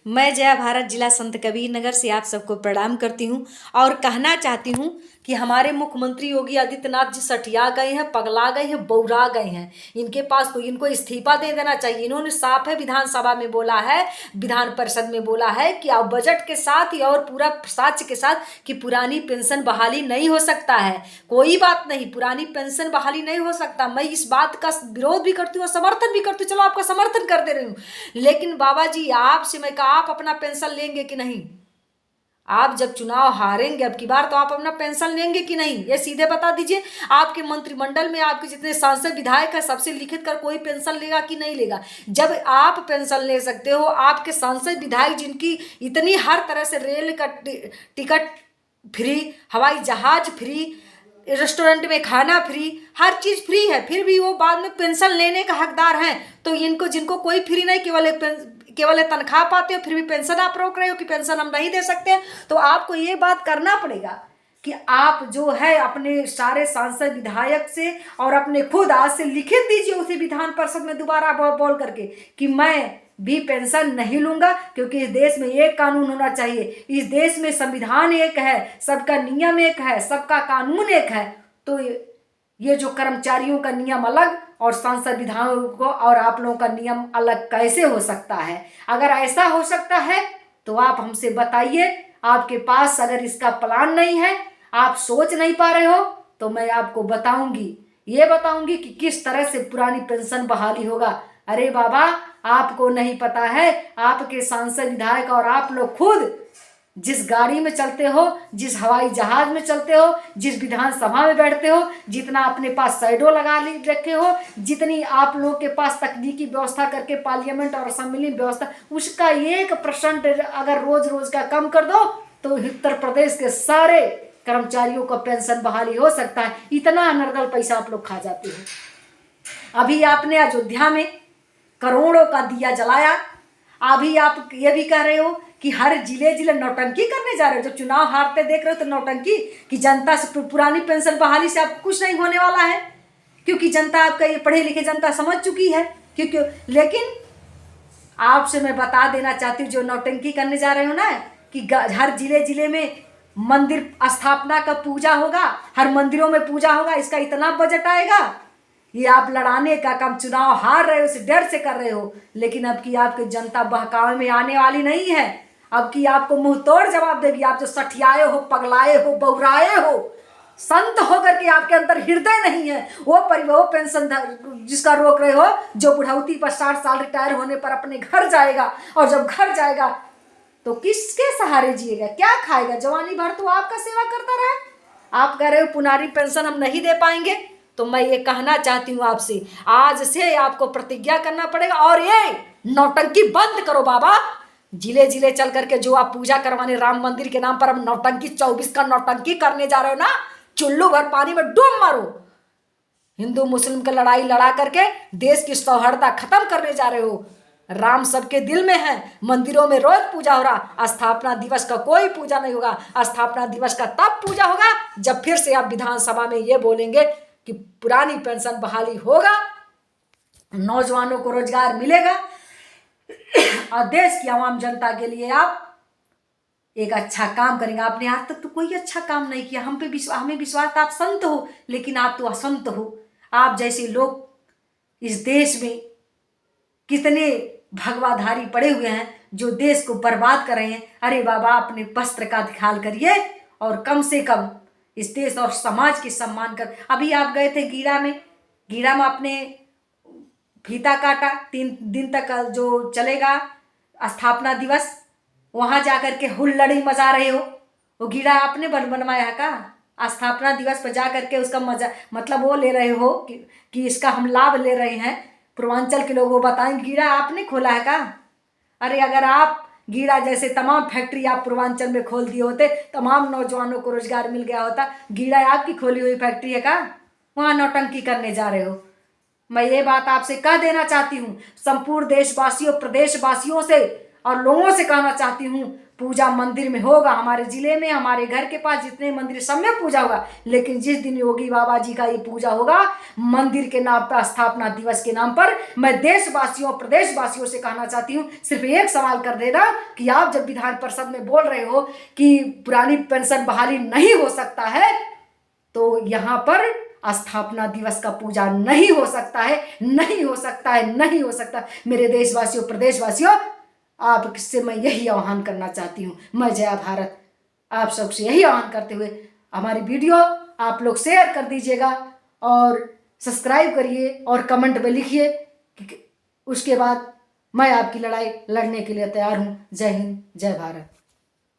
मैं जया भारत जिला संत कबीर नगर से आप सबको प्रणाम करती हूं और कहना चाहती हूं कि हमारे मुख्यमंत्री योगी आदित्यनाथ जी सठिया गए हैं, पगला गए हैं, बौरा गए हैं। इनके पास तो इनको इस्तीफा दे देना चाहिए। इन्होंने साफ है विधानसभा में बोला है, विधान परिषद में बोला है कि आप बजट के साथ ही और पूरा साक्ष्य के साथ कि पुरानी पेंशन बहाली नहीं हो सकता है। कोई बात नहीं, पुरानी पेंशन बहाली नहीं हो सकता। मैं इस बात का विरोध भी करती हूँ और समर्थन भी करती हूँ। चलो आपका समर्थन कर दे रही हूँ, लेकिन बाबा जी आपसे मैं आप अपना पेंशन लेंगे कि नहीं? आप जब चुनाव हारेंगे अब की बार तो आप अपना पेंशन लेंगे कि नहीं, ये सीधे बता दीजिए। आपके मंत्रिमंडल में आपके जितने सांसद विधायक है सबसे लिखित कर कोई पेंशन लेगा कि नहीं लेगा? जब आप पेंशन ले सकते हो, आपके सांसद विधायक जिनकी इतनी हर तरह से रेल का टिकट फ्री, हवाई जहाज फ्री, रेस्टोरेंट में खाना फ्री, हर चीज फ्री है, फिर भी वो बाद में पेंशन लेने का हकदार हैं। तो इनको जिनको कोई फ्री नहीं, केवल तनख्वाह पाते हो, फिर भी पेंशन आप रोक रहे हो कि पेंशन हम नहीं दे सकते। तो आपको ये बात करना पड़ेगा कि आप जो है अपने सारे सांसद विधायक से और अपने खुद आज से लिखित दीजिए उसे विधान परिषद में दोबारा बोल करके कि मैं भी पेंशन नहीं लूंगा, क्योंकि इस देश में एक कानून होना चाहिए। इस देश में संविधान एक है, सबका नियम एक है, सबका कानून एक है। तो ये जो कर्मचारियों का नियम अलग और सांसद विधायकों और आप लोगों का नियम अलग कैसे हो सकता है? अगर ऐसा हो सकता है तो आप हमसे बताइए। आपके पास अगर इसका प्लान नहीं है, आप सोच नहीं पा रहे हो, तो मैं आपको बताऊंगी, ये बताऊंगी कि किस तरह से पुरानी पेंशन बहाली होगा। अरे बाबा, आपको नहीं पता है, आपके सांसद विधायक और आप लोग खुद जिस गाड़ी में चलते हो, जिस हवाई जहाज में चलते हो, जिस विधानसभा में बैठते हो, जितना अपने पास शैडो लगा रखे हो, जितनी आप लोगों के पास तकनीकी व्यवस्था करके पार्लियामेंट और असेंबली व्यवस्था, उसका 1% अगर रोज रोज का कम कर दो तो उत्तर प्रदेश के सारे कर्मचारियों का पेंशन बहाली हो सकता है। इतना अनर्गल पैसा आप लोग खा जाते हो। अभी आपने अयोध्या में करोड़ों का दिया जलाया। अभी आप ये भी कह रहे हो कि हर जिले जिले नौटंकी करने जा रहे हो। जब चुनाव हारते देख रहे हो तो नौटंकी कि जनता से पुरानी पेंशन बहाली से आपको कुछ नहीं होने वाला है, क्योंकि जनता आपका ये पढ़े लिखे जनता समझ चुकी है। क्योंकि लेकिन आपसे मैं बता देना चाहती हूँ, जो नौटंकी करने जा रहे हो ना कि हर जिले जिले में मंदिर स्थापना का पूजा होगा, हर मंदिरों में पूजा होगा, इसका इतना बजट आएगा। ये आप लड़ाने का काम, चुनाव हार रहे हो इस डर से कर रहे हो, लेकिन अब की आपकी जनता बहकावे में आने वाली नहीं है। अब की आपको मुंह तोड़ जवाब देगी। आप जो सठियाए हो, पगलाए हो, बौराए हो, संत होकर के आपके अंदर हृदय नहीं है, वो पेंशन जिसका रोक रहे हो, जो बुढ़ौती पर 60 साल रिटायर होने पर अपने घर जाएगा, और जब घर जाएगा तो किसके सहारे जिएगा, क्या खाएगा? जवानी भर तो आपका सेवा करता रहा। आप कह रहे हो पुरानी पेंशन हम नहीं दे पाएंगे, तो मैं ये कहना चाहती हूँ आपसे, आज से आपको प्रतिज्ञा करना पड़ेगा और ये नौटंकी बंद करो बाबा। जिले जिले चल करके जो आप पूजा करवाने राम मंदिर के नाम पर अब नौटंकी 24 का नौटंकी करने जा रहे हो ना, चुल्लू भर पानी में डूब मारो। हिंदू मुस्लिम की लड़ाई लड़ा करके देश की सौहार्दता खत्म करने जा रहे हो। राम सबके दिल में है, मंदिरों में रोज पूजा हो रहा, स्थापना दिवस का कोई पूजा नहीं होगा। स्थापना दिवस का तब पूजा होगा जब फिर से आप विधानसभा में ये बोलेंगे कि पुरानी पेंशन बहाली होगा, नौजवानों को रोजगार मिलेगा और देश की आवाम जनता के लिए आप एक अच्छा काम करेंगे। आपने आज तक तो कोई अच्छा काम नहीं किया। हमें विश्वास था आप संत हो, लेकिन आप तो असंत हो। आप जैसे लोग इस देश में कितने भगवाधारी पड़े हुए हैं जो देश को बर्बाद कर रहे हैं। अरे बाबा, अपने वस्त्र का ख्याल करिए और कम से कम इस देश और समाज के सम्मान कर। अभी आप गए थे गीड़ा में आपने फीता काटा, 3 दिन तक जो चलेगा स्थापना दिवस, वहां जाकर के हुल्लड़ी मचा रहे हो। वो गीड़ा आपने बनवाया है का? स्थापना दिवस पर जाकर के उसका मजा मतलब वो ले रहे हो कि इसका हम लाभ ले रहे हैं। पूर्वांचल के लोगों बताएं, गीड़ा आपने खोला है का? अरे अगर आप गीड़ा जैसे तमाम फैक्ट्री आप पूर्वांचल में खोल दिए होते, तमाम नौजवानों को रोजगार मिल गया होता। गीड़ा आपकी खोली हुई फैक्ट्री है का? वहां नौटंकी करने जा रहे हो। मैं ये बात आपसे कह देना चाहती हूँ, संपूर्ण देशवासियों, प्रदेशवासियों से और लोगों से कहना चाहती हूँ, पूजा मंदिर में होगा, हमारे जिले में, हमारे घर के पास जितने मंदिर सब में पूजा होगा। लेकिन जिस दिन योगी बाबा जी का ये पूजा होगा मंदिर के नाम पर, स्थापना दिवस के नाम पर, मैं देशवासियों प्रदेशवासियों से कहना चाहती हूँ, सिर्फ एक सवाल कर देना कि आप जब विधान परिषद में बोल रहे हो कि पुरानी पेंशन बहाली नहीं हो सकता है, तो यहाँ पर स्थापना दिवस का पूजा नहीं हो सकता है, नहीं हो सकता है, नहीं हो सकता। मेरे देशवासियों प्रदेशवासियों, आपसे मैं यही आह्वान करना चाहती हूँ। मैं जया भारत आप सबसे यही आह्वान करते हुए हमारी वीडियो आप लोग शेयर कर दीजिएगा और सब्सक्राइब करिए और कमेंट में लिखिए कि उसके बाद मैं आपकी लड़ाई लड़ने के लिए तैयार हूँ। जय हिंद, जय भारत।